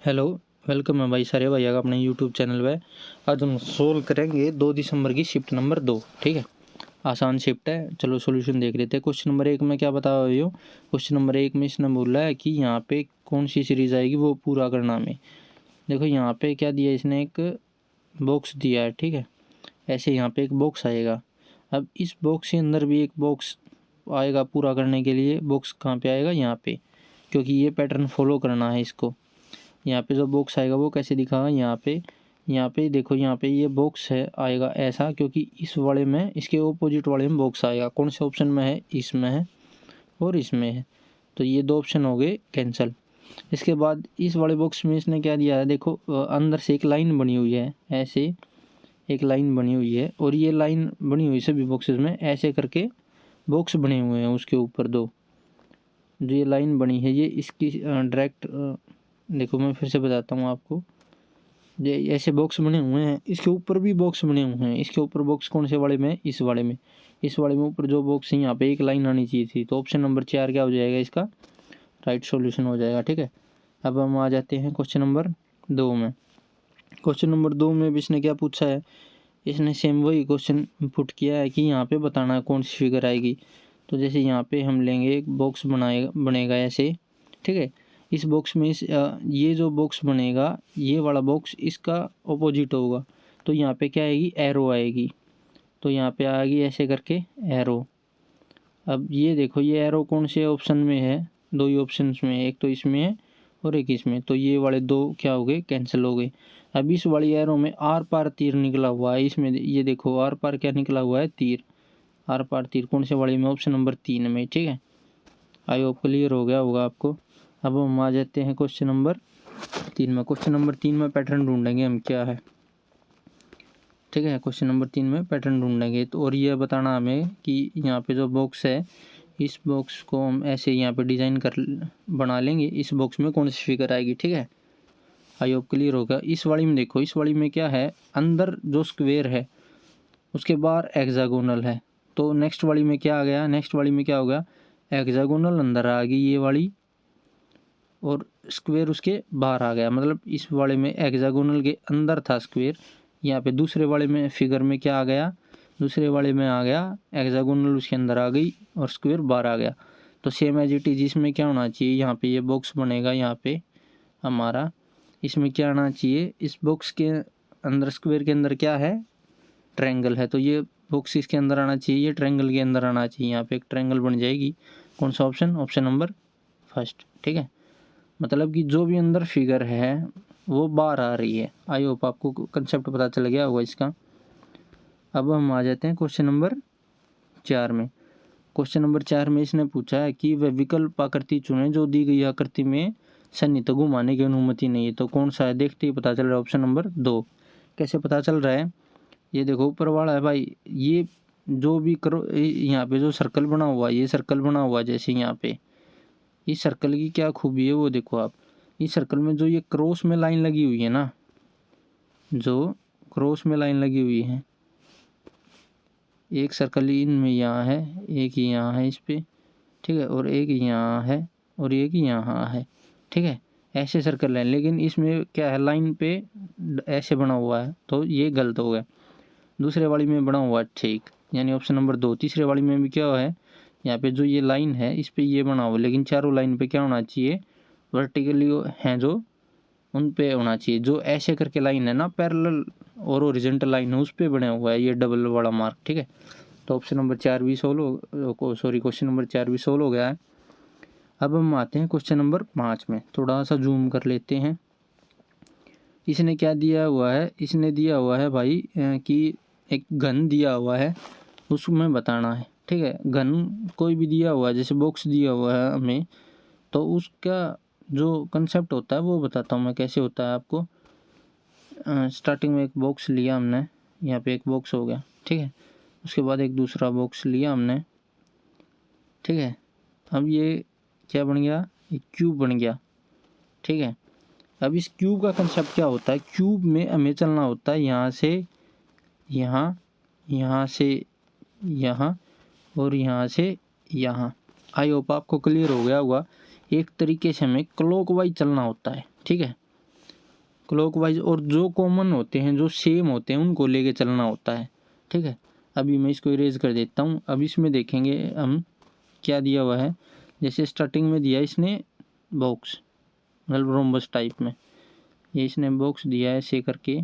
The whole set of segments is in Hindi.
हेलो, वेलकम है भाई सारे भैया का अपने यूट्यूब चैनल पे। आज हम सोल्व करेंगे 2 दिसंबर की शिफ्ट नंबर 2। ठीक है, आसान शिफ्ट है। चलो सॉल्यूशन देख लेते हैं। क्वेश्चन नंबर 1 में क्या बताया हुआ है? क्वेश्चन नंबर 1 में इसने बोला है कि यहाँ पे कौन सी सीरीज आएगी वो पूरा करना हमें। देखो यहाँ पे क्या दिया, इसने एक बॉक्स दिया है। ठीक है, ऐसे यहाँ पे एक बॉक्स आएगा। अब इस बॉक्स के अंदर भी एक बॉक्स आएगा पूरा करने के लिए। बॉक्स कहाँ पे आएगा? यहाँ पे, क्योंकि ये पैटर्न फॉलो करना है इसको। यहाँ पे जो बॉक्स आएगा वो कैसे दिखागा? यहाँ पे देखो, यहाँ पे ये बॉक्स है आएगा ऐसा, क्योंकि इस वाले में, इसके ऑपोजिट वाले में बॉक्स आएगा। कौन से ऑप्शन में है? इसमें है और इसमें है। तो ये 2 ऑप्शन हो गए कैंसिल। इसके बाद इस वाले बॉक्स में इसने क्या दिया है? देखो अंदर से एक लाइन बनी हुई है, ऐसे एक लाइन बनी हुई है। और ये लाइन बनी हुई सभी बॉक्सेस में ऐसे करके बॉक्स बने हुए हैं। उसके ऊपर 2 जो ये लाइन बनी है, ये इसकी डायरेक्ट, देखो मैं फिर से बताता हूँ आपको। ये ऐसे बॉक्स बने हुए हैं, इसके ऊपर भी बॉक्स बने हुए हैं। इसके ऊपर बॉक्स कौन से वाले में? इस वाले में। इस वाले में ऊपर जो बॉक्स है, यहाँ पे एक लाइन आनी चाहिए थी। तो ऑप्शन नंबर 4 क्या हो जाएगा? इसका राइट सॉल्यूशन हो जाएगा। ठीक है, अब हम आ जाते हैं क्वेश्चन नंबर 2 में। क्वेश्चन नंबर 2 में भी इसने क्या पूछा है? इसने सेम वही क्वेश्चन पुट किया है कि यहाँ पे बताना है कौन सी फिगर आएगी। तो जैसे यहाँ पे हम लेंगे, एक बॉक्स बनेगा ऐसे। ठीक है, इस बॉक्स में ये जो बॉक्स बनेगा, ये वाला बॉक्स इसका ऑपोजिट होगा। तो यहाँ पे क्या आएगी? एरो आएगी। तो यहाँ पे आएगी ऐसे करके एरो। अब ये देखो, ये एरो कौन से ऑप्शन में है? 2 ही ऑप्शन में है, एक तो इसमें है और एक इसमें। तो ये वाले 2 क्या हो गए? कैंसिल हो गए। अब इस वाली एरो में आर पार तीर निकला हुआ है। इसमें ये देखो, आर पार क्या निकला हुआ है? तीर। आर पार तीर कौन से वाली में? ऑप्शन नंबर 3 में। ठीक है, आई होप क्लियर हो गया होगा आपको। अब हम आ जाते हैं क्वेश्चन नंबर 3 में। क्वेश्चन नंबर 3 में पैटर्न ढूंढेंगे हम क्या है। ठीक है, क्वेश्चन नंबर 3 में पैटर्न ढूंढेंगे। तो और ये बताना हमें कि यहाँ पे जो बॉक्स है, इस बॉक्स को हम ऐसे यहाँ पे डिज़ाइन कर बना लेंगे। इस बॉक्स में कौन सी फिगर आएगी? ठीक है, आई होप क्लियर होगा। इस वाली में देखो, इस वाली में क्या है? अंदर जो स्क्वेयर है उसके बाहर हेक्सागोनल है। तो नेक्स्ट वाली में क्या आ गया? नेक्स्ट वाली में क्या होगा? हेक्सागोनल अंदर आ गई ये वाली, और स्क्वेयर उसके बाहर आ गया। मतलब इस वाले में हेक्सागोनल के अंदर था स्क्वेयर, यहाँ पे दूसरे वाले में फिगर में क्या आ गया? दूसरे वाले में आ गया हेक्सागोनल उसके अंदर आ गई और स्क्वेयर बाहर आ गया। तो सेम एज इट इज इसमें क्या होना चाहिए? यहाँ पे ये बॉक्स बनेगा यहाँ पे हमारा। इसमें क्या आना चाहिए? इस बॉक्स के अंदर, स्क्वेयर के अंदर क्या है? ट्रायंगल है। तो ये बॉक्स इसके अंदर आना चाहिए, ये ट्रायंगल के अंदर आना चाहिए। यहाँ पे एक ट्रायंगल बन जाएगी। कौन सा ऑप्शन? Option number first. ठीक है, मतलब कि जो भी अंदर फिगर है वो बाहर आ रही है। आई होप आपको कंसेप्ट पता चल गया होगा इसका। अब हम आ जाते हैं क्वेश्चन नंबर 4 में। क्वेश्चन नंबर 4 में इसने पूछा है कि वह विकल्प आकृति चुने जो दी गई आकृति में सन्निहित घुमाने की अनुमति नहीं है। तो कौन सा है? देखते ही पता चल रहा है, ऑप्शन नंबर 2। कैसे पता चल रहा है? ये देखो ऊपर वाला है भाई। ये जो भी करो, यहाँ पे जो सर्कल बना हुआ है, ये सर्कल बना हुआ है जैसे यहाँ पे, इस सर्कल की क्या खूबी है वो देखो आप। इस सर्कल में जो ये क्रॉस में लाइन लगी हुई है ना, जो क्रॉस में लाइन लगी हुई है, एक सर्कल इनमें यहाँ है, एक यहाँ है इस पे। ठीक है, और एक यहाँ है और एक यहाँ है। ठीक है, ऐसे सर्कल है, लेकिन इसमें क्या है? लाइन पे ऐसे बना हुआ है, तो ये गलत हो गया। दूसरे वाली में बना हुआ है ठीक, यानी ऑप्शन नंबर 2। तीसरे वाली में भी क्या है? यहाँ पे जो ये लाइन है इस पे ये बना हुआ, लेकिन चारों लाइन पे क्या होना चाहिए? वर्टिकली हैं जो, उन पे होना चाहिए। जो ऐसे करके लाइन है ना, पैरेलल और ओरिजेंटल लाइन है, उस पे बना हुआ है ये डबल वाला मार्क। ठीक है, तो ऑप्शन नंबर 4 भी सोल्व हो, सॉरी क्वेश्चन नंबर 4 भी सोल्व हो गया है। अब हम आते हैं क्वेश्चन नंबर 5 में। थोड़ा सा जूम कर लेते हैं। इसने क्या दिया हुआ है? इसने दिया हुआ है भाई कि एक घन दिया हुआ है, उसमें बताना है। ठीक है, घन कोई भी दिया हुआ है, जैसे बॉक्स दिया हुआ है हमें, तो उसका जो कंसेप्ट होता है वो बताता हूँ मैं कैसे होता है आपको। स्टार्टिंग में एक बॉक्स लिया हमने, यहाँ पे एक बॉक्स हो गया। ठीक है, उसके बाद एक दूसरा बॉक्स लिया हमने। ठीक है, अब ये क्या बन गया? एक क्यूब बन गया। ठीक है, अब इस क्यूब का कंसेप्ट क्या होता है? क्यूब में हमें चलना होता है यहाँ से यहाँ, यहाँ से यहाँ और यहाँ से यहाँ। आई होप आपको क्लियर हो गया होगा। एक तरीके से हमें क्लॉकवाइज चलना होता है। ठीक है, क्लॉकवाइज, और जो कॉमन होते हैं, जो सेम होते हैं, उनको लेके चलना होता है। ठीक है, अभी मैं इसको इरेज कर देता हूँ। अब इसमें देखेंगे हम क्या दिया हुआ है। जैसे स्टार्टिंग में दिया इसने बॉक्स, मतलब रोम्बस टाइप में, ये इसने बॉक्स दिया है ऐसे करके।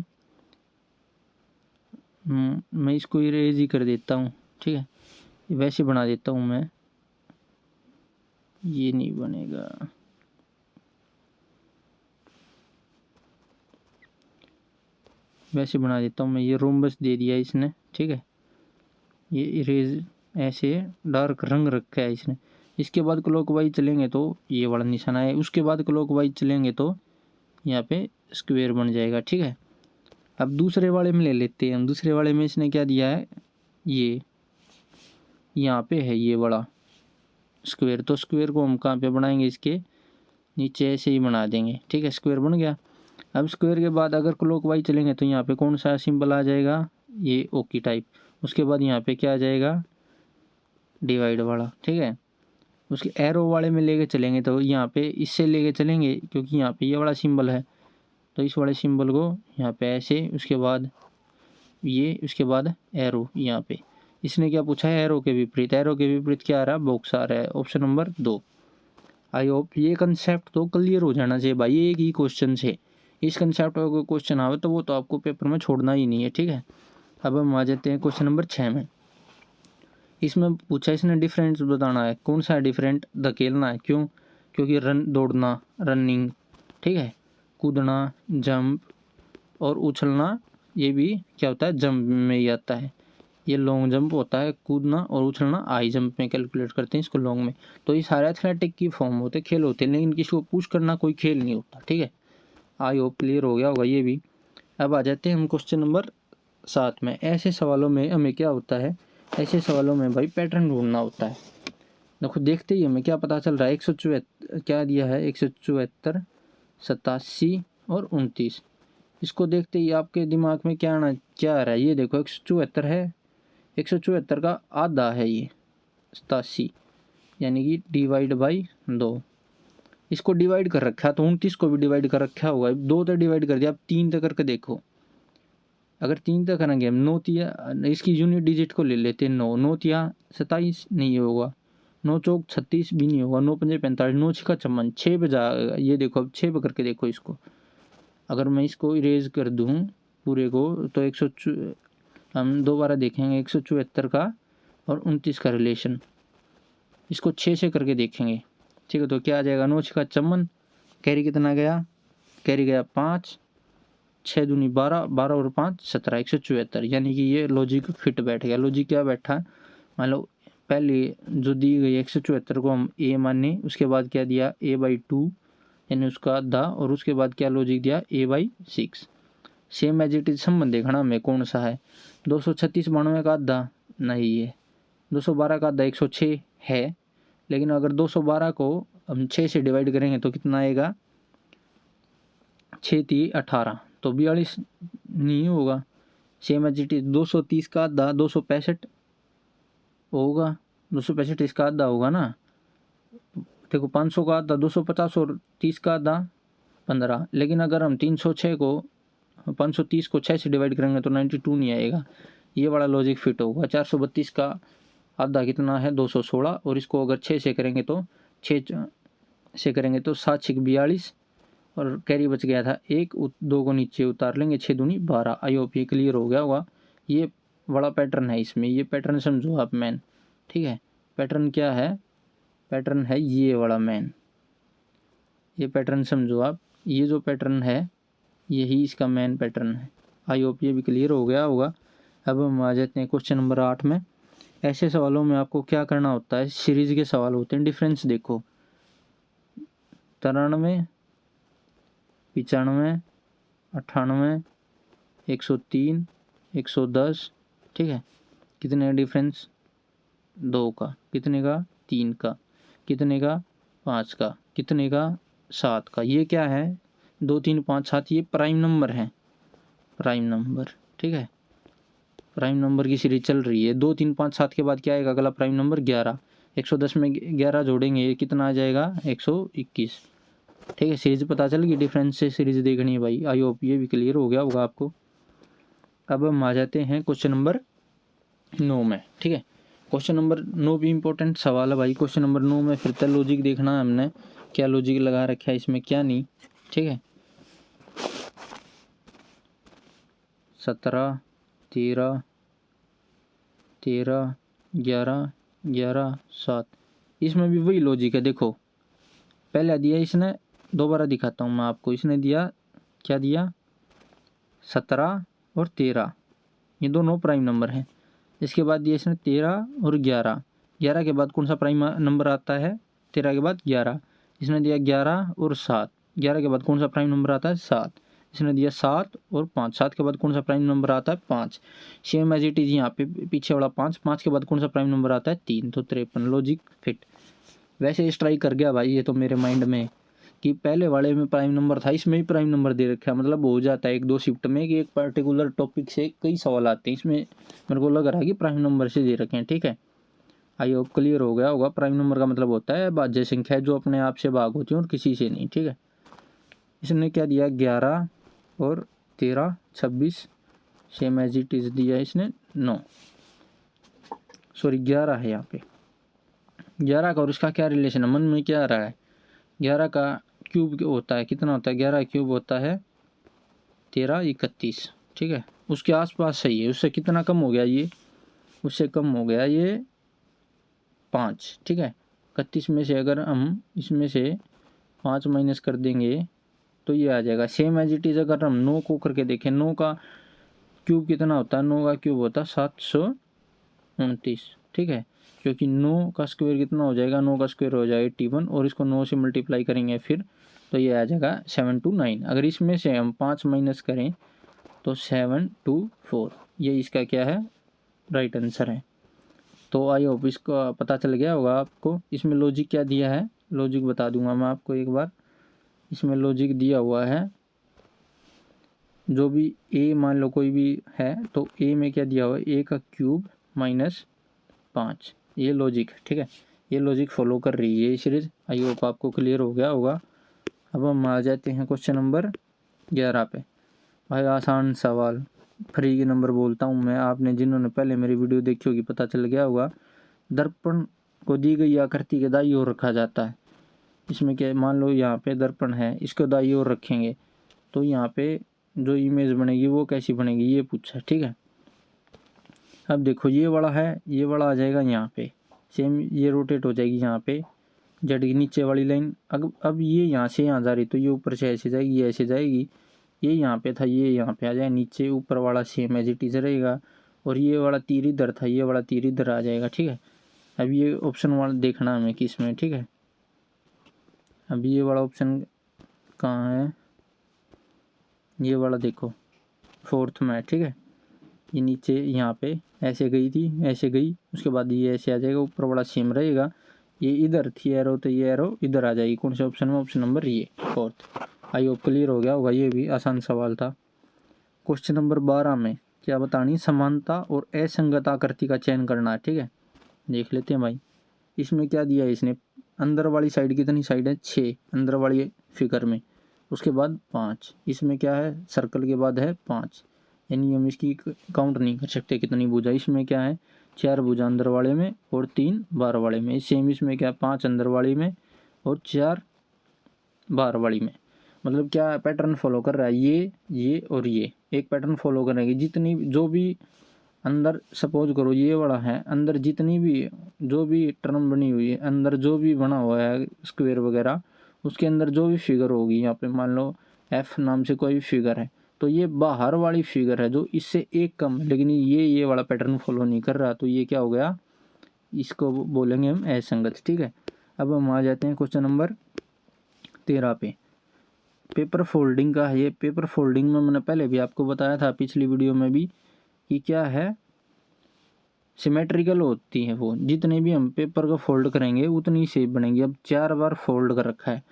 मैं इसको इरेज ही कर देता हूँ। ठीक है, वैसे बना देता हूँ मैं, ये नहीं बनेगा। वैसे बना देता हूँ मैं, ये रोम्बस दे दिया इसने। ठीक है, ये इरेज ऐसे डार्क रंग रखा है इसने। इसके बाद क्लॉकवाइज चलेंगे तो ये वाला निशान है, उसके बाद क्लॉकवाइज चलेंगे तो यहाँ पे स्क्वायर बन जाएगा। ठीक है, अब दूसरे वाले में ले लेते हैं हम। दूसरे वाले में इसने क्या दिया है, ये यहाँ पे है ये बड़ा स्क्वायर, तो स्क्वायर को हम कहाँ पे बनाएंगे, इसके नीचे ऐसे ही बना देंगे। ठीक है, स्क्वायर बन गया। अब स्क्वायर के बाद अगर क्लॉकवाइज चलेंगे तो यहाँ पे कौन सा सिंबल आ जाएगा, ये ओकी टाइप। उसके बाद यहाँ पे क्या आ जाएगा, डिवाइड वाला। ठीक है, उसके एरो वाले में लेके चलेंगे तो यहाँ पे इससे लेके चलेंगे, क्योंकि यहाँ पे ये वाला सिंबल है, तो इस वाले सिंबल को यहाँ पे ऐसे, उसके बाद ये, उसके बाद एरो यहाँ पे। इसने क्या पूछा है, एरो के विपरीत। एरो के विपरीत क्या आ रहा है, बॉक्स आ रहा है, ऑप्शन नंबर 2। आई होप ये कंसेप्ट तो क्लियर हो जाना चाहिए भाई, एक ही क्वेश्चन से। इस कंसेप्ट का कोई क्वेश्चन आवे तो वो तो आपको पेपर में छोड़ना ही नहीं है। ठीक है, अब हम आ जाते हैं क्वेश्चन नंबर 6 में। इसमें पूछा इसने डिफरेंस बताना है। कौन सा है डिफरेंट, धकेलना है। क्यों, क्योंकि रन, दौड़ना, रनिंग। ठीक है, कूदना, जंप, और उछलना, ये भी क्या होता है, जंप में ही आता है। ये लॉन्ग जंप होता है, कूदना, और उछलना हाई जंप में कैलकुलेट करते हैं इसको लॉन्ग में। तो ये सारे एथलेटिक की फॉर्म होते हैं, खेल होते हैं, लेकिन किसी को पुश करना कोई खेल नहीं होता। ठीक है, आई होप क्लियर हो गया होगा ये भी। अब आ जाते हैं हम क्वेश्चन नंबर 7 में। ऐसे सवालों में हमें क्या होता है, ऐसे सवालों में भाई पैटर्न ढूंढना होता है। देखो, देखते ही हमें क्या पता चल रहा है, 174 क्या दिया है, 174, 87 और 29। इसको देखते ही आपके दिमाग में क्या आना, क्या आ रहा है, ये देखो 174 है, 174 का आधा है ये 87, यानी कि डिवाइड बाई 2। इसको डिवाइड कर रखा है तो 29 को भी डिवाइड कर रखा होगा। 2 तक डिवाइड कर दिया, अब 3 तक करके देखो। अगर 3 तक करेंगे हम, 9 तिया, इसकी यूनिट डिजिट को ले लेते हैं 9, 9 तिया 27 नहीं होगा, 9 चौक 36 भी नहीं होगा, 9 पंजे 45, 9 छिका 56, 6 पे जाएगा। ये देखो, अब 6 पे करके देखो इसको। अगर मैं इसको इरेज कर दूँ पूरे को तो हम दोबारा देखेंगे 174 का और 29 का रिलेशन, इसको 6 से करके देखेंगे। ठीक है, तो क्या आ जाएगा, 9 छिका 54, कैरी कितना गया, कैरी गया 5, 6 दूनी 12, 12 और 5 17, 174। यानी कि ये लॉजिक फिट बैठ गया। लॉजिक क्या बैठा, मान लो पहले जो दी गई 174 को हम ए माने, उसके बाद क्या दिया a/2 यानी उसका आधा, और उसके बाद क्या लॉजिक दिया a/6। Same as it is संबंध देखना हमें कौन सा है। 236 92 का आधा नहीं है, 212 का आधा 106 है, लेकिन अगर 212 को हम 6 से डिवाइड करेंगे तो कितना आएगा, 6 3 18, तो 42 नहीं होगा। सेम एज इट इज 230 का आधा 265 होगा, 265 इसका आधा होगा ना। देखो 500 का आधा 250 और 30 का आधा 15, लेकिन अगर हम 306 को 530 को 6 से डिवाइड करेंगे तो 92 नहीं आएगा। ये वाला लॉजिक फिट होगा। 432 का आधा कितना है 216, और इसको अगर 6 से करेंगे तो 6 से करेंगे तो 7 6 42, और कैरी बच गया था 1, 2 को नीचे उतार लेंगे, 6 दूनी 12। आई होप ये क्लियर हो गया होगा। ये बड़ा पैटर्न है इसमें, ये पैटर्न समझो आप मैन। ठीक है, पैटर्न क्या है, पैटर्न है ये वाला मैन, ये पैटर्न समझो आप। ये जो पैटर्न है यही इसका मेन पैटर्न है। आई होप ये भी क्लियर हो गया होगा। अब हम आ जाते हैं क्वेश्चन नंबर 8 में। ऐसे सवालों में आपको क्या करना होता है, सीरीज के सवाल होते हैं। डिफरेंस देखो, 93, 95, 98, 103, 110। ठीक है, कितने का डिफरेंस, 2 का, कितने का 3 का, कितने का 5 का, कितने का 7 का। ये क्या है, 2 3 5 7, ये प्राइम नंबर है, प्राइम नंबर। ठीक है, प्राइम नंबर की सीरीज चल रही है। 2 3 5 7 के बाद क्या आएगा अगला प्राइम नंबर 11। 110 में 11 जोड़ेंगे कितना आ जाएगा 121। ठीक है, सीरीज पता चल गई, डिफरेंस से सीरीज देखनी है भाई। आई होप ये भी क्लियर हो गया होगा आपको। अब हम आ जाते हैं क्वेश्चन नंबर 9 में। ठीक है, क्वेश्चन नंबर 9 भी इंपॉर्टेंट सवाल है भाई। क्वेश्चन नंबर 9 में फिर तक लॉजिक देखना है हमने, क्या लॉजिक लगा रखा है इसमें क्या नहीं। ठीक है, 17, 13, 13, 11, 11, 7, इसमें भी वही लॉजिक है। देखो पहले दिया इसने, दोबारा दिखाता हूँ मैं आपको। इसने दिया क्या दिया, 17 और 13, ये दोनों प्राइम नंबर हैं। इसके बाद दिया इसने 13 और 11, 11 के बाद कौन सा प्राइम नंबर आता है, 13 के बाद 11। इसने दिया 11 और 7, 11 के बाद कौन सा प्राइम नंबर आता है, 7। इसने दिया 7 और 5, 7 के बाद कौन सा प्राइम नंबर आता है, 5। सेम एज इट इज यहाँ पे पीछे वाला 5, 5 के बाद कौन सा प्राइम नंबर आता है, 3। तो 53, लॉजिक फिट। वैसे स्ट्राइक कर गया भाई ये तो मेरे माइंड में, कि पहले वाले में प्राइम नंबर था, इसमें भी प्राइम नंबर दे रखा है। मतलब हो जाता है एक दो शिफ्ट में कि एक पर्टिकुलर टॉपिक से कई सवाल आते हैं, इसमें मेरे को लग रहा है कि प्राइम नंबर से दे रखे हैं। ठीक है, आई होप क्लियर हो गया होगा। प्राइम नंबर का मतलब होता है भाज्य संख्या जो अपने आप से भाग होती है और किसी से नहीं। ठीक है, इसने क्या दिया, 11 और 13, 26, सेम एज इट इज दिया इसने 9, सॉरी 11 है यहाँ पे। 11 का और इसका क्या रिलेशन है, मन में क्या आ रहा है। 11 का क्यूब होता है, कितना होता है, 11 क्यूब होता है 13, 31। ठीक है, उसके आसपास सही है। उससे कितना कम हो गया ये, उससे कम हो गया ये 5। ठीक है, 31 में से अगर हम इसमें से 5 माइनस कर देंगे तो ये आ जाएगा। सेम एज इट इज़ अगर हम 9 को करके देखें, 9 का क्यूब कितना होता है, 9 का क्यूब होता है 729। ठीक है, क्योंकि 9 का स्क्वायर कितना हो जाएगा, 9 का स्क्वायर हो जाएगा 81, और इसको 9 से मल्टीप्लाई करेंगे फिर तो ये आ जाएगा 729। अगर इसमें से हम 5 माइनस करें तो 724, ये इसका क्या है, राइट आंसर है। तो आई होप इसका पता चल गया होगा आपको। इसमें लॉजिक क्या दिया है, लॉजिक बता दूंगा मैं आपको एक बार। इसमें लॉजिक दिया हुआ है, जो भी ए मान लो कोई भी है तो ए में क्या दिया हुआ है, ए का क्यूब माइनस 5, ये लॉजिक है। ठीक है, ये लॉजिक फॉलो कर रही है ये सीरीज। आई होप आपको क्लियर हो गया होगा। अब हम आ जाते हैं क्वेश्चन नंबर 11 पे। भाई आसान सवाल, फ्री के नंबर बोलता हूँ मैं। आपने जिन्होंने पहले मेरी वीडियो देखी होगी पता चल गया होगा। दर्पण को दी गई आकृति के दाईं ओर रखा जाता है। इसमें क्या, मान लो यहाँ पे दर्पण है, इसको दाईं ओर रखेंगे तो यहाँ पे जो इमेज बनेगी वो कैसी बनेगी, ये पूछा। ठीक है, अब देखो ये वाला है, ये वाला आ जाएगा यहाँ पे, सेम ये रोटेट हो जाएगी यहाँ पे जेड की नीचे वाली लाइन। अब ये यहाँ से यहाँ जा रही तो ये ऊपर से ऐसे जाएगी, ये ऐसे जाएगी। ये यहाँ पे था, ये यहाँ पे आ जाए नीचे, ऊपर वाला सेम एज इट इज रहेगा। और ये वाला तीर इधर था, ये वाला तीर इधर आ जाएगा। ठीक है, अब ये ऑप्शन वाला देखना हमें किस में। ठीक है, अब ये वाला ऑप्शन कहाँ है, ये वाला देखो 4th में। ठीक है, ये नीचे यहाँ पे ऐसे गई थी, ऐसे गई, उसके बाद ये ऐसे आ जाएगा, ऊपर वाला सेम रहेगा। ये इधर थी एरो तो ये एरो इधर आ जाएगी। कौन से ऑप्शन में, ऑप्शन नंबर ये 4th। आई होप क्लियर हो गया होगा, ये भी आसान सवाल था। क्वेश्चन नंबर 12 में क्या बतानी, समानता और असंगत आकृति का चयन करना है। ठीक है, देख लेते हैं भाई। इसमें क्या दिया है इसने, अंदर वाली साइड कितनी साइड है, 6 अंदर वाली फिगर में, उसके बाद 5। इसमें क्या है, सर्कल के बाद है 5, यानी हम इसकी काउंट नहीं कर सकते कितनी भुजा। इसमें क्या है, 4 भुजा अंदर वाले में और 3 बाहर वाले में। सेम इसमें क्या, 5 अंदर वाली में और 4 बाहर वाली में। मतलब क्या पैटर्न फॉलो कर रहा है, ये और ये एक पैटर्न फॉलो करेंगे। जितनी जो भी अंदर, सपोज करो ये वाला है, अंदर जितनी भी जो भी टर्म बनी हुई है, अंदर जो भी बना हुआ है स्क्वायर वगैरह, उसके अंदर जो भी फिगर होगी, यहाँ पे मान लो एफ नाम से कोई भी फिगर है, तो ये बाहर वाली फिगर है जो इससे एक कम है, लेकिन ये वाला पैटर्न फॉलो नहीं कर रहा, तो ये क्या हो गया, इसको बोलेंगे हम असंगत। ठीक है, अब हम आ जाते हैं क्वेश्चन नंबर 13 पे। पेपर फोल्डिंग का है ये। पेपर फोल्डिंग में मैंने पहले भी आपको बताया था पिछली वीडियो में भी कि क्या है, सिमेट्रिकल होती है वो, जितने भी हम पेपर को फोल्ड करेंगे उतनी शेप बनेगी। अब 4 बार फोल्ड कर रखा है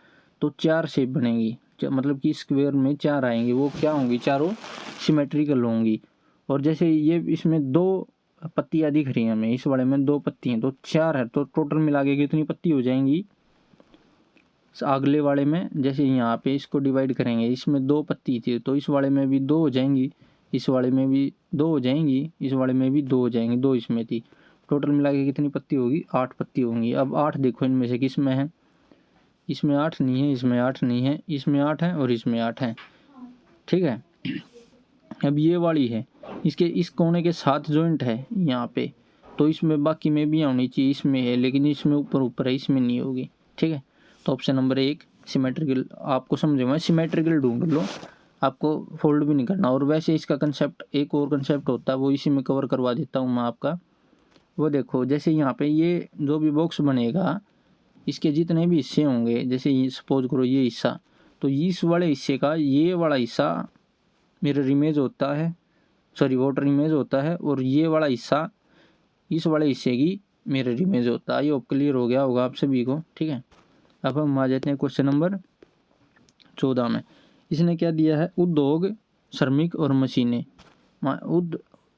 तो 4 शेप बनेगी, मतलब कि स्क्वायर में 4 आएंगे, वो क्या होंगी, चारों सिमेट्रिकल होंगी। और जैसे ये इसमें 2 पत्तियां दिख रही हैं हमें, इस वाले में 2 पत्ती हैं तो 4 है, तो टोटल मिला के कितनी पत्ती हो जाएंगी, अगले वाले में जैसे यहाँ पे इसको डिवाइड करेंगे, इसमें 2 पत्ती थी तो इस वाले में भी 2 हो जाएंगी, इस वाले में भी 2 हो जाएंगी, इस वाले में भी 2 हो जाएंगी, 2 इसमें थी। टोटल मिला के कितनी पत्ती होगी? 8 पत्ती होंगी। अब 8 देखो इनमें से किस में है? इसमें 8 नहीं है, इसमें 8 नहीं है, इसमें 8 है और इसमें 8 है। ठीक है। अब ये वाली है, इसके इस कोने के साथ जॉइंट है यहाँ पे, तो इसमें बाकी में भी होनी चाहिए, इसमें है लेकिन इसमें ऊपर ऊपर है, इसमें नहीं होगी। ठीक है। तो ऑप्शन नंबर 1 सिमेट्रिकल, आपको समझ में सिमेट्रिकल ढूंढ लो, आपको फोल्ड भी नहीं करना। और वैसे इसका कंसेप्ट एक और कंसेप्ट होता है, वो इसी में कवर करवा देता हूँ मैं आपका। वो देखो जैसे यहाँ पे ये जो भी बॉक्स बनेगा, इसके जितने भी हिस्से होंगे, जैसे ये सपोज करो ये हिस्सा, तो इस वाले हिस्से का ये वाला हिस्सा मिरर इमेज होता है, सॉरी वाटर इमेज होता है, और ये वाला हिस्सा इस वाले हिस्से की मिरर इमेज होता है। ये क्लियर हो गया होगा आप सभी को। ठीक है। अब हम आ जाते हैं क्वेश्चन नंबर 14 में। इसने क्या दिया है? उद्योग, श्रमिक और मशीनें।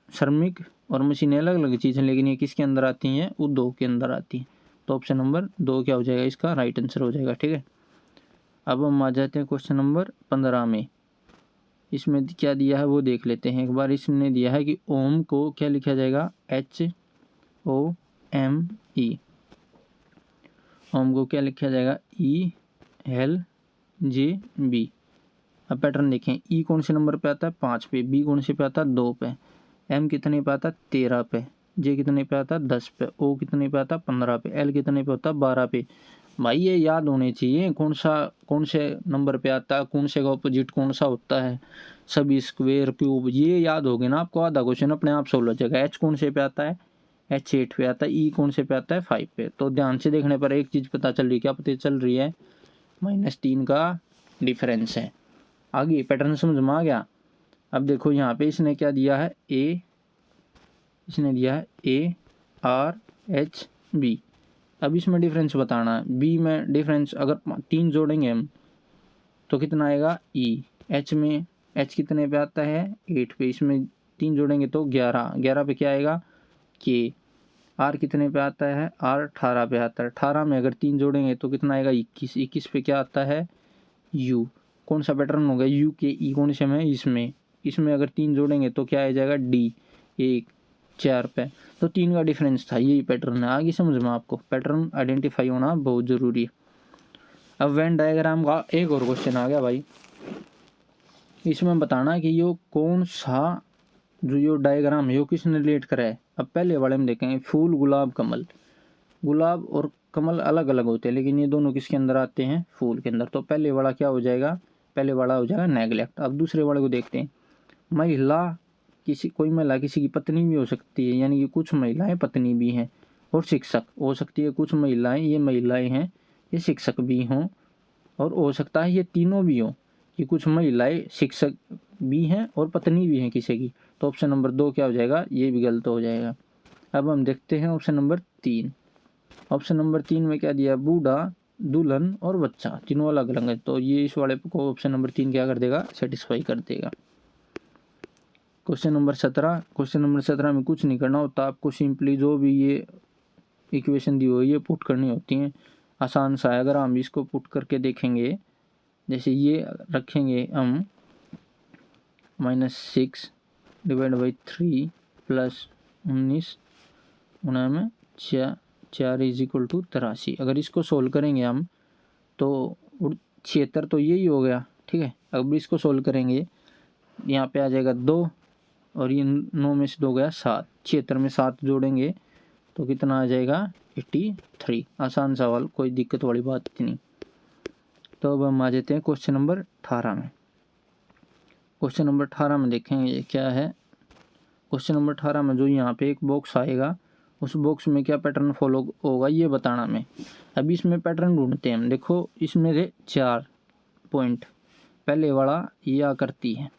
श्रमिक और मशीनें अलग अलग चीज़ हैं, लेकिन ये किसके अंदर आती हैं? उद्योग के अंदर आती हैं। तो ऑप्शन नंबर 2 क्या हो जाएगा? इसका राइट आंसर हो जाएगा। ठीक है। अब हम आ जाते हैं क्वेश्चन नंबर 15 में। इसमें क्या दिया है वो देख लेते हैं एक बार। इसने दिया है कि ओम को क्या लिखा जाएगा? HOME। ओम को क्या लिखा जाएगा? ELJB। अब पैटर्न देखें, ई कौन से नंबर पे आता है? 5 पे, बी कौन से पे आता है? 2 पे, एम कितने पे आता है? 13 पे, जे कितने पे आता है? 10 पे, ओ कितने पे आता है? 15 पे, एल कितने पे होता है? 12 पे। भाई ये याद होने चाहिए कौन से नंबर पे आता है, कौन से का ऑपोजिट कौन सा होता है, सभी स्क्वायर क्यूब, ये याद हो गए ना आपको, आधा क्वेश्चन अपने आप सोल्व हो जाएगा। एच कौन से पे आता है? H 8 पे आता है। ई कौन से पे आता है? 5 पे। तो ध्यान से देखने पर एक चीज़ पता चल रही है, क्या पता चल रही है? -3 का डिफरेंस है। आगे पैटर्न समझ में आ गया। अब देखो यहाँ पे इसने क्या दिया है? इसने दिया है ARHB। अब इसमें डिफरेंस बताना है। बी में डिफरेंस अगर 3 जोड़ेंगे हम तो कितना आएगा? H में H कितने पे आता है? 8 पे, इसमें 3 जोड़ेंगे तो 11 पे क्या आएगा? K। R कितने पे आता है? R 18 पे आता है। 18 में अगर 3 जोड़ेंगे तो कितना आएगा? 21 पे क्या आता है? U। कौन सा पैटर्न होगा? UKE कौन से में? इसमें अगर 3 जोड़ेंगे तो क्या आ जाएगा? D 1 4 पे। तो 3 का डिफरेंस था, यही पैटर्न है। आगे समझ में आपको पैटर्न आइडेंटिफाई होना बहुत ज़रूरी है। अब वेन डायग्राम का एक और क्वेश्चन आ गया भाई। इसमें बताना कि यो कौन सा जो यो डायग्राम है यो किसने रिलेट करा है। अब पहले वाले में देखेंगे फूल, गुलाब, कमल। गुलाब और कमल अलग अलग होते हैं, लेकिन ये दोनों किसके अंदर आते हैं? फूल के अंदर। तो पहले वाला क्या हो जाएगा? पहले वाला हो जाएगा नेगलेक्ट। अब दूसरे वाले को देखते हैं। महिला, कोई महिला किसी की पत्नी भी हो सकती है, यानी कि कुछ महिलाएं पत्नी भी हैं, और शिक्षक हो सकती है। कुछ महिलाएं, ये महिलाएं हैं, ये शिक्षक भी हों, और हो सकता है ये तीनों भी हों, कि कुछ महिलाएं शिक्षक भी हैं और पत्नी भी हैं किसी की। तो ऑप्शन नंबर 2 क्या हो जाएगा? ये भी गलत हो जाएगा। अब हम देखते हैं ऑप्शन नंबर 3। ऑप्शन नंबर 3 में क्या दिया? बूढ़ा, दुल्हन और बच्चा, तीनों अलग अलग है। तो ये इस वाले को ऑप्शन नंबर 3 क्या कर देगा? सेटिस्फाई कर देगा। Question number 17। क्वेश्चन नंबर 17 में कुछ नहीं करना होता, आपको सिंपली जो भी ये इक्वेशन दी हुई है ये पुट करनी होती हैं। आसान सा है। अगर हम इसको पुट करके देखेंगे, जैसे ये रखेंगे हम -6 डिवाइड बाई 3 प्लस 19 में 4 इज इक्वल टू 83। अगर इसको सोल्व करेंगे हम तो 76 तो यही हो गया। ठीक है। अब इसको सोल्व करेंगे, यहाँ पे आ जाएगा 2 और ये 9 में से 2 गया 7। 76 में 7 जोड़ेंगे तो कितना आ जाएगा? 83। आसान सवाल, कोई दिक्कत वाली बात नहीं। तो अब हम आ जाते हैं क्वेश्चन नंबर 18 में। क्वेश्चन नंबर 18 में देखेंगे क्या है। क्वेश्चन नंबर 18 में जो यहाँ पे एक बॉक्स आएगा, उस बॉक्स में क्या पैटर्न फॉलो होगा ये बताना में। अभी इसमें पैटर्न ढूंढते हैं हम। देखो इसमें से 4 पॉइंट, पहले वाला ये आकृति है,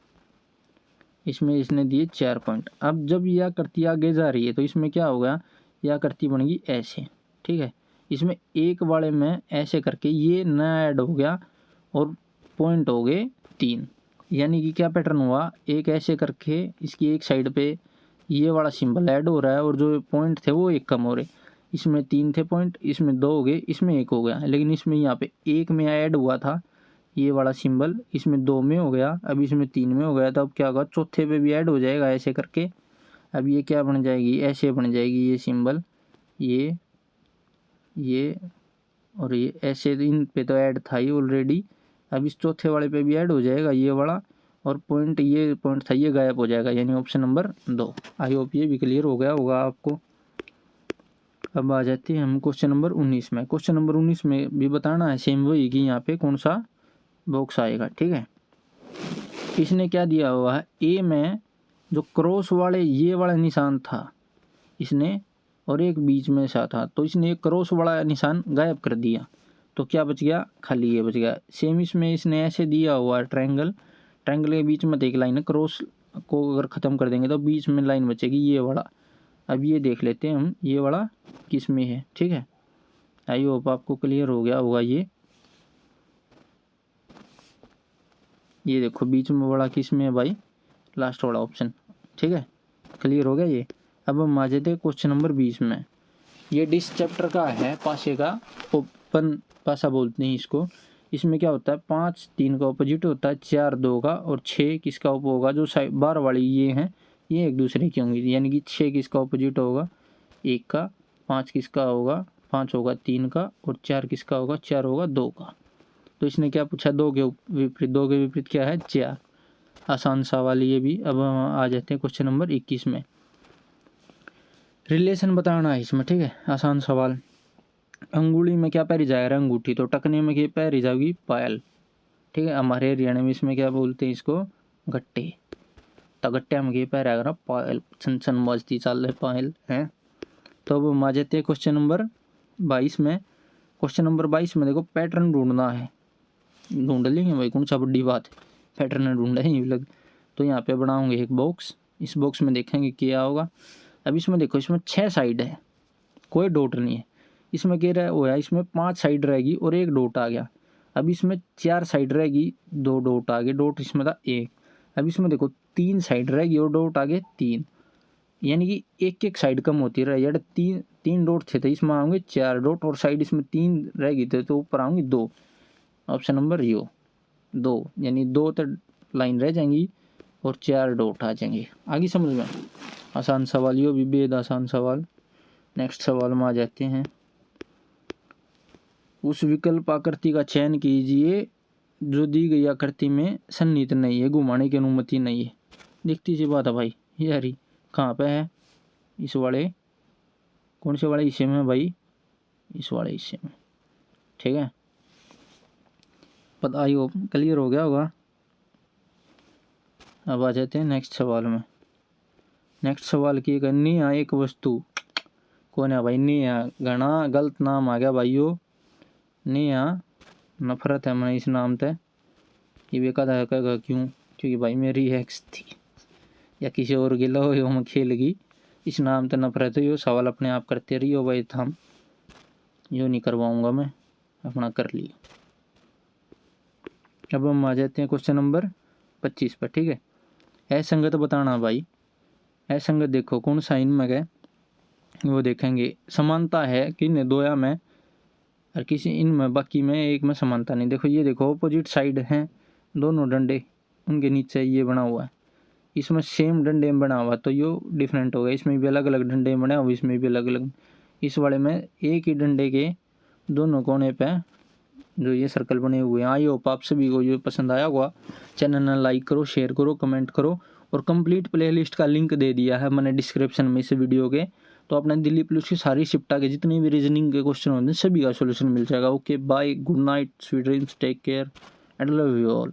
इसमें इसने दिए 4 पॉइंट। अब जब यह आकृति आगे जा रही है तो इसमें क्या होगा? यह आकृति बनेगी ऐसे। ठीक है। इसमें एक वाले में ऐसे करके ये नया ऐड हो गया और पॉइंट हो गए 3, यानी कि क्या पैटर्न हुआ? एक ऐसे करके इसकी एक साइड पे ये वाला सिंबल ऐड हो रहा है और जो पॉइंट थे वो एक कम हो रहे। इसमें 3 थे पॉइंट, इसमें 2 हो गए, इसमें 1 हो गया, लेकिन इसमें यहाँ पे 1 में ऐड हुआ था ये वाला सिंबल, इसमें 2 में हो गया, अब इसमें 3 में हो गया, तो अब क्या होगा, चौथे पे भी ऐड हो जाएगा ऐसे करके। अब ये क्या बन जाएगी, ऐसे बन जाएगी ये सिंबल, ये और ये ऐसे, इन पे तो ऐड था ही ऑलरेडी, अब इस चौथे वाले पे भी ऐड हो जाएगा ये वाला, और पॉइंट, ये पॉइंट था ये गायब हो जाएगा, यानी ऑप्शन नंबर 2। आई होप ये भी क्लियर हो गया होगा आपको। अब आ जाते हैं हम क्वेश्चन नंबर 19 में। क्वेश्चन नंबर 19 में भी बताना है सेम वही कि यहाँ पे कौन सा बॉक्स आएगा, ठीक है। इसने क्या दिया हुआ है, ए में जो क्रॉस वाले ये वाला निशान था इसने, और एक बीच में सा था, तो इसने एक क्रॉस वाला निशान गायब कर दिया, तो क्या बच गया, खाली ये बच गया। सेम इसमें इसने ऐसे दिया हुआ है ट्रायंगल, ट्रायंगल के बीच में एक लाइन है, क्रॉस को अगर ख़त्म कर देंगे तो बीच में लाइन बचेगी ये वाला। अब ये देख लेते हैं हम ये वाला किस में है, ठीक है। आई होप आपको क्लियर हो गया होगा। ये देखो बीच में वाला किस में है भाई, लास्ट वाला ऑप्शन, ठीक है, क्लियर हो गया ये। अब हम आ जाते हैं क्वेश्चन नंबर 20 में। ये डिस चैप्टर का है, पासे का ओपन पासा बोलते हैं इसको। इसमें क्या होता है, 5 3 का ऑपोजिट होता है, 4 2 का, और 6 किसका उप होगा, जो साइड बार वाली ये हैं ये एक दूसरे की होंगी, यानी कि 6 किसका ऑपोजिट होगा, 1 का, 5 किसका होगा, 5 होगा 3 का, और 4 किसका होगा, 4 होगा 2 का। तो इसने क्या पूछा, 2 के विपरीत, 2 के विपरीत क्या है, 4। आसान सवाल ये भी। अब हम आ जाते हैं क्वेश्चन नंबर 21 में। रिलेशन बताना है इसमें, ठीक है, आसान सवाल। अंगुली में क्या पहरी जाएगा, अंगूठी, तो टकने में क्या पहरी जाएगी, पायल, ठीक है। हमारे हरियाणा में इसमें क्या बोलते हैं इसको, गट्टे, तो गट्टे में क्या पहरा ना, पायल, छन छन बजती चाल रहे पायल है। तो अब हम आ जाते हैं क्वेश्चन नंबर 22 में। क्वेश्चन नंबर 22 में देखो पैटर्न ढूंढना है, ढूंढ लेंगे भाई, कौन सा बड़ी बात है, पैटर्न ढूंढे ही लग। तो यहाँ पे बनाऊंगे एक बॉक्स, इस बॉक्स में देखेंगे क्या होगा। अब इसमें देखो, इसमें 6 साइड है, कोई डॉट नहीं है। इसमें क्या रहा हुआ है, इसमें 5 साइड रहेगी और 1 डॉट आ गया। अब इसमें 4 साइड रहेगी, 2 डॉट आ गए, डॉट इसमें था 1। अब इसमें देखो 3 साइड रहेगी और डॉट आ गए 3, यानी कि एक एक साइड कम होती रही, यार 3 डॉट थे तो इसमें आएंगे 4 डॉट, और साइड इसमें 3 रहेगी तो ऊपर आएंगे 2। ऑप्शन नंबर यो 2, यानी 2 तो लाइन रह जाएंगी और 4 डॉट आ जाएंगे। आगे समझ में, आसान सवाल, यो भी बेहद आसान सवाल। नेक्स्ट सवाल में आ जाते हैं। उस विकल्प आकृति का चयन कीजिए जो दी गई आकृति में सन्निहित नहीं है, घुमाने की अनुमति नहीं है। दिखती सी बात है भाई, यार कहाँ पे है, इस वाले, कौन से वाले हिस्से में भाई, इस वाले हिस्से में, ठीक है। पता आई हो क्लियर हो गया होगा। अब आ जाते हैं नेक्स्ट सवाल में। नेक्स्ट सवाल की करनी है, एक वस्तु कौन है भाई, नेहा, घना गलत नाम आ गया भाइयों, नेहा, नफरत है मैं इस नाम से, ये बेका था क्यों, क्योंकि भाई मेरी एक्स थी या किसी और गिला हो यो मैं खेल गई, इस नाम से नफरत है। यो सवाल अपने आप करते रही हो भाई, थाम यो नहीं करवाऊंगा मैं, अपना कर लिया। अब हम आ जाते हैं क्वेश्चन नंबर 25 पर, ठीक है। असंगत बताना भाई, असंगत देखो कौन सा इनमें है वो देखेंगे। समानता है किन दोया में और किसी इनमें, बाकी में एक में समानता नहीं। देखो ये देखो ऑपोजिट साइड हैं दोनों डंडे, उनके नीचे ये बना हुआ है, इसमें सेम डंडे में बना हुआ तो ये डिफरेंट हो गया, इसमें भी अलग अलग डंडे बने हुए, इसमें भी अलग अलग। इस वाले में एक ही डंडे के दोनों कोने पे जो ये सर्कल बने हुए हैं। आई होप आप सभी को ये पसंद आया होगा। चैनल ने लाइक करो, शेयर करो, कमेंट करो, और कंप्लीट प्लेलिस्ट का लिंक दे दिया है मैंने डिस्क्रिप्शन में इस वीडियो के। तो अपने दिल्ली पुलिस की सारी शिफ्टा के जितने भी रीजनिंग के क्वेश्चन होते हैं सभी का सोल्यूशन मिल जाएगा। Okay bye, good night, sweet dreams, take care and love you all.